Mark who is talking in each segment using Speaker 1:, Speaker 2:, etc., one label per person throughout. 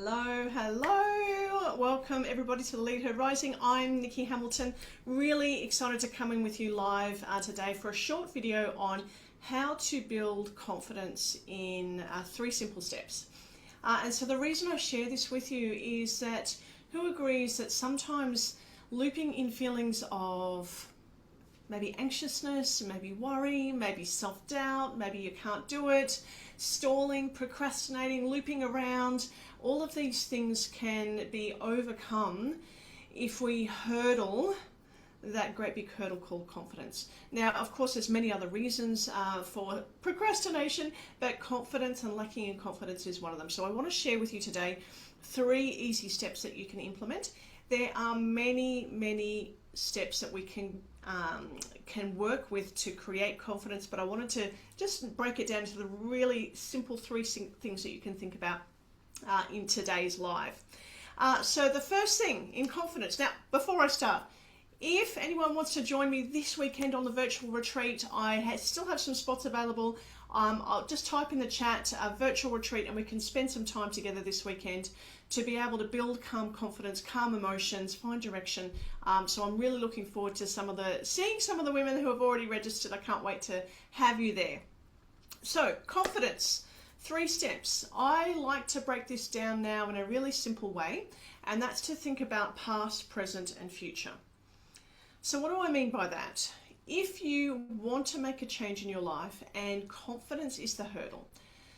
Speaker 1: Hello. Welcome everybody to Lead Her Rising. I'm Nikki Hamilton. Really excited to come in with you live today for a short video on how to build confidence in 3 simple steps. And so the reason I share this with you is that who agrees that sometimes looping in feelings of maybe anxiousness, maybe worry, maybe self-doubt, maybe you can't do it, stalling, procrastinating, looping around, all of these things can be overcome if we hurdle that great big hurdle called confidence. Now, of course, there's many other reasons for procrastination, but confidence and lacking in confidence is one of them. So I want to share with you today 3 easy steps that you can implement. There are many steps that we can work with to create confidence, but I wanted to just break it down to the really simple 3 things that you can think about in today's live. So the first thing in confidence. Now, before I start, if anyone wants to join me this weekend on the virtual retreat, I still have some spots available. I'll just type in the chat virtual retreat and we can spend some time together this weekend to be able to build calm confidence, calm emotions, find direction. So I'm really looking forward to seeing some of the women who have already registered. I can't wait to have you there. So confidence, 3 steps. I like to break this down now in a really simple way, and that's to think about past, present, and future. So what do I mean by that? If you want to make a change in your life and confidence is the hurdle,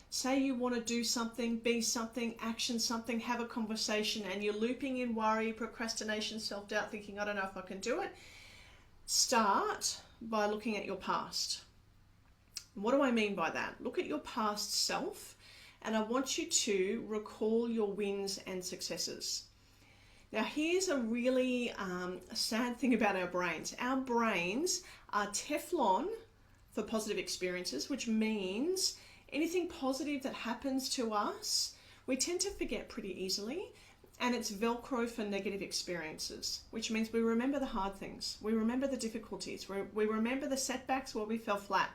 Speaker 1: say you want to do something, be something, action something, have a conversation, and you're looping in worry, procrastination, self-doubt, thinking, I don't know if I can do it, start by looking at your past. What do I mean by that? Look at your past self, and I want you to recall your wins and successes. Now, here's a really sad thing about our brains. Our brains are Teflon for positive experiences, which means anything positive that happens to us, we tend to forget pretty easily, and it's Velcro for negative experiences, which means we remember the hard things, we remember the difficulties, we remember the setbacks where we fell flat.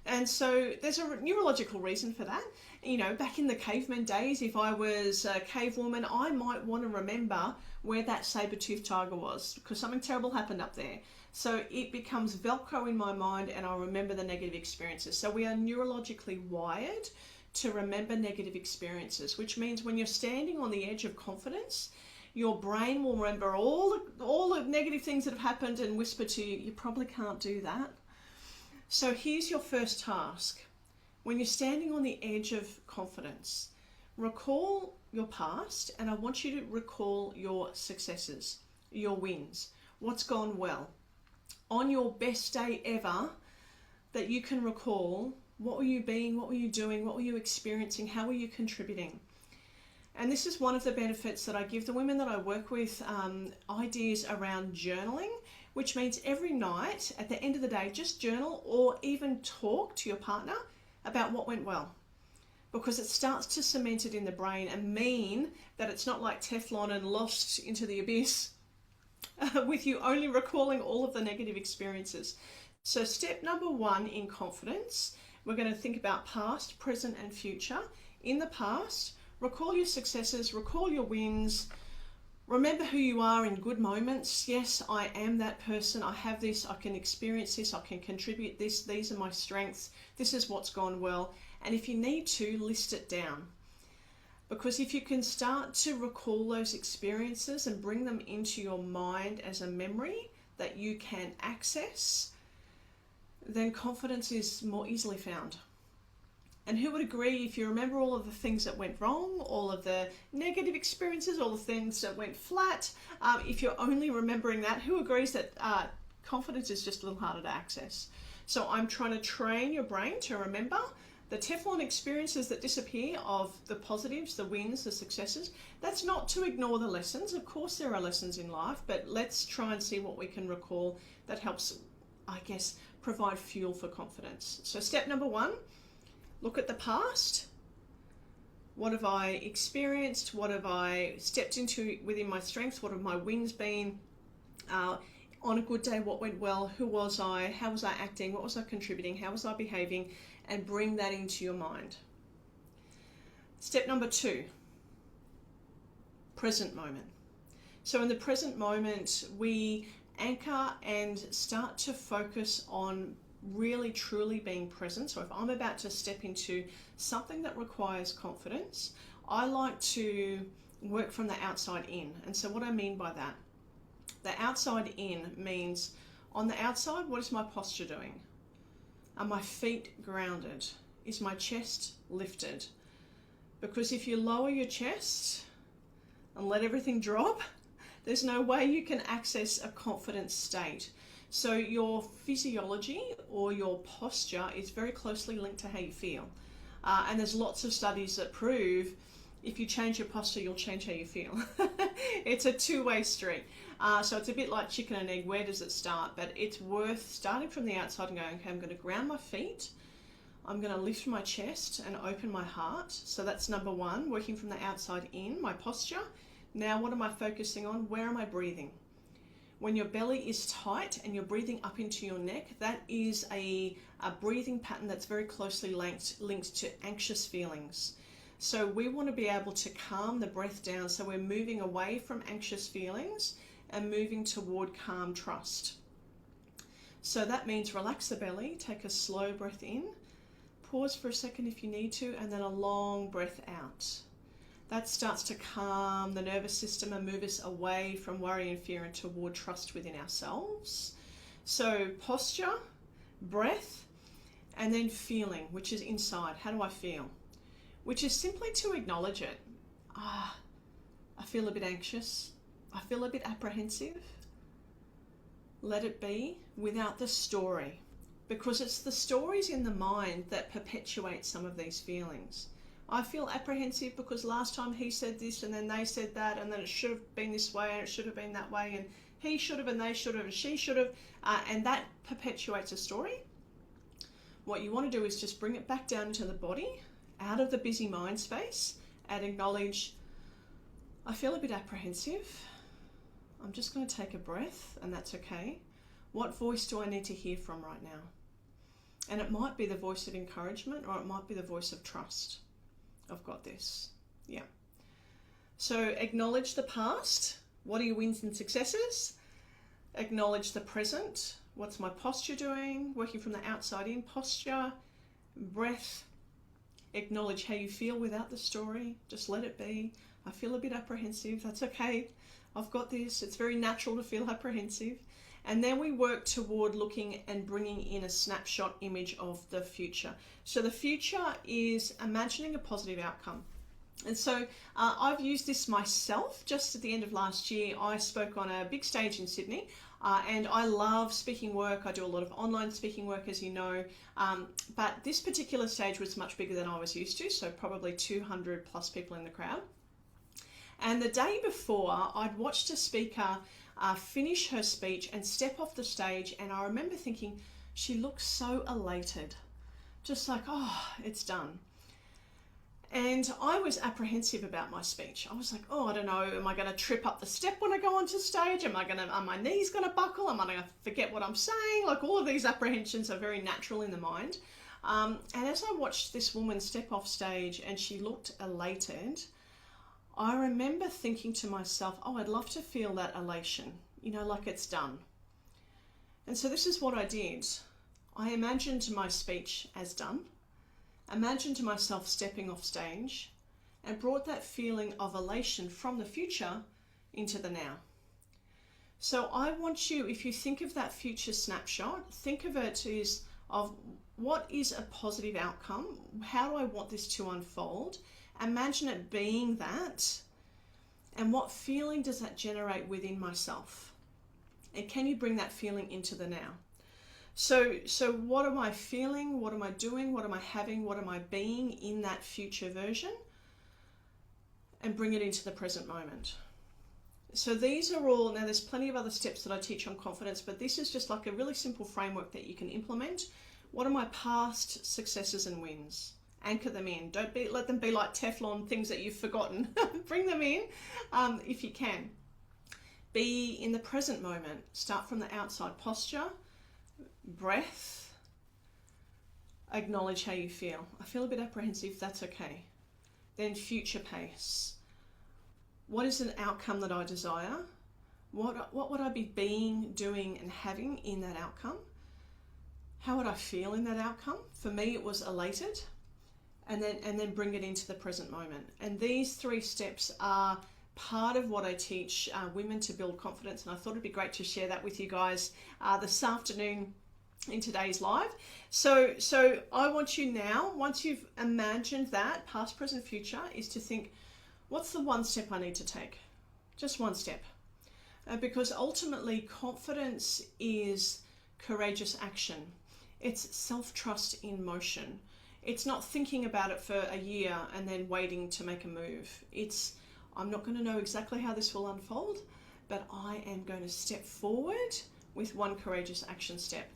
Speaker 1: And so there's a neurological reason for that. You know, back in the caveman days, if I was a cave woman, I might want to remember where that saber-toothed tiger was because something terrible happened up there. So it becomes Velcro in my mind and I remember the negative experiences. So we are neurologically wired to remember negative experiences, which means when you're standing on the edge of confidence, your brain will remember all the negative things that have happened and whisper to you, you probably can't do that. So here's your first task. When you're standing on the edge of confidence, recall your past, and I want you to recall your successes, your wins, what's gone well. On your best day ever, that you can recall, what were you being, what were you doing, what were you experiencing, how were you contributing? And this is one of the benefits that I give the women that I work with, ideas around journaling, which means every night at the end of the day, just journal or even talk to your partner about what went well, because it starts to cement it in the brain and mean that it's not like Teflon and lost into the abyss with you only recalling all of the negative experiences. So step number 1 in confidence, we're going to think about past, present, and future. In the past, recall your successes, recall your wins, remember who you are in good moments. Yes, I am that person. I have this. I can experience this. I can contribute this. These are my strengths. This is what's gone well. And if you need to, list it down. Because if you can start to recall those experiences and bring them into your mind as a memory that you can access, then confidence is more easily found. And who would agree, if you remember all of the things that went wrong, all of the negative experiences, all the things that went flat, if you're only remembering that, who agrees that confidence is just a little harder to access? So I'm trying to train your brain to remember the Teflon experiences that disappear of the positives, the wins, the successes. That's not to ignore the lessons. Of course there are lessons in life, but let's try and see what we can recall that helps, I guess, provide fuel for confidence. So step number 1, look at the past. What have I experienced? What have I stepped into within my strengths? What have my wins been? On a good day, what went well? Who was I? How was I acting? What was I contributing? How was I behaving? And bring that into your mind. Step number 2, present moment. So in the present moment, we anchor and start to focus on really truly being present. So if I'm about to step into something that requires confidence, I like to work from the outside in. And so what I mean by that, the outside in means on the outside, what is my posture doing? Are my feet grounded? Is my chest lifted? Because if you lower your chest and let everything drop, there's no way you can access a confident state. So your physiology or your posture is very closely linked to how you feel. And there's lots of studies that prove if you change your posture, you'll change how you feel. It's a two-way street. So it's a bit like chicken and egg. Where does it start? But it's worth starting from the outside and going, okay, I'm going to ground my feet. I'm going to lift my chest and open my heart. So that's number one, working from the outside in, my posture. Now, what am I focusing on? Where am I breathing? When your belly is tight and you're breathing up into your neck, that is a breathing pattern that's very closely linked to anxious feelings. So we want to be able to calm the breath down. So we're moving away from anxious feelings and moving toward calm trust. So that means relax the belly, take a slow breath in, pause for a second if you need to, and then a long breath out. That starts to calm the nervous system and move us away from worry and fear and toward trust within ourselves. So posture, breath, and then feeling, which is inside. How do I feel? Which is simply to acknowledge it. I feel a bit anxious. I feel a bit apprehensive. Let it be without the story, because it's the stories in the mind that perpetuate some of these feelings. I feel apprehensive because last time he said this and then they said that, and then it should have been this way and it should have been that way, and he should have and they should have and she should have, and that perpetuates a story. What you want to do is just bring it back down into the body, out of the busy mind space, and acknowledge, I feel a bit apprehensive. I'm just going to take a breath, and that's okay. What voice do I need to hear from right now? And it might be the voice of encouragement, or it might be the voice of trust. I've got this. Yeah. So acknowledge the past. What are your wins and successes? Acknowledge the present. What's my posture doing? Working from the outside in, posture, breath. Acknowledge how you feel without the story. Just let it be. I feel a bit apprehensive. That's okay. I've got this. It's very natural to feel apprehensive. And then we work toward looking and bringing in a snapshot image of the future. So the future is imagining a positive outcome. And so I've used this myself. Just at the end of last year, I spoke on a big stage in Sydney. And I love speaking work. I do a lot of online speaking work, as you know. But this particular stage was much bigger than I was used to. So probably 200 plus people in the crowd. And the day before, I'd watched a speaker finish her speech and step off the stage, and I remember thinking, she looks so elated, just like, oh, it's done. And I was apprehensive about my speech. I was like, oh, I don't know, am I going to trip up the step when I go onto stage? Are my knees going to buckle? Am I going to forget what I'm saying? Like, all of these apprehensions are very natural in the mind. And as I watched this woman step off stage and she looked elated, I remember thinking to myself, oh, I'd love to feel that elation, like it's done. And so this is what I did. I imagined my speech as done, imagined myself stepping off stage, and brought that feeling of elation from the future into the now. So I want you, if you think of that future snapshot, think of it as of what is a positive outcome? How do I want this to unfold? Imagine it being that, and what feeling does that generate within myself? And can you bring that feeling into the now? So what am I feeling? What am I doing? What am I having? What am I being in that future version? And bring it into the present moment. So these are all, now there's plenty of other steps that I teach on confidence, but this is just like a really simple framework that you can implement. What are my past successes and wins? Anchor them in. Let them be like Teflon, things that you've forgotten. Bring them in if you can. Be in the present moment. Start from the outside. Posture, breath. Acknowledge how you feel. I feel a bit apprehensive. That's okay. Then future pace. What is an outcome that I desire? What would I be being, doing, and having in that outcome? How would I feel in that outcome? For me, it was elated. And then bring it into the present moment. And these 3 steps are part of what I teach women to build confidence. And I thought it'd be great to share that with you guys this afternoon in today's live. So I want you now, once you've imagined that, past, present, future, is to think, what's the one step I need to take? Just one step. Because ultimately, confidence is courageous action. It's self-trust in motion. It's not thinking about it for a year and then waiting to make a move. It's, I'm not going to know exactly how this will unfold, but I am going to step forward with one courageous action step.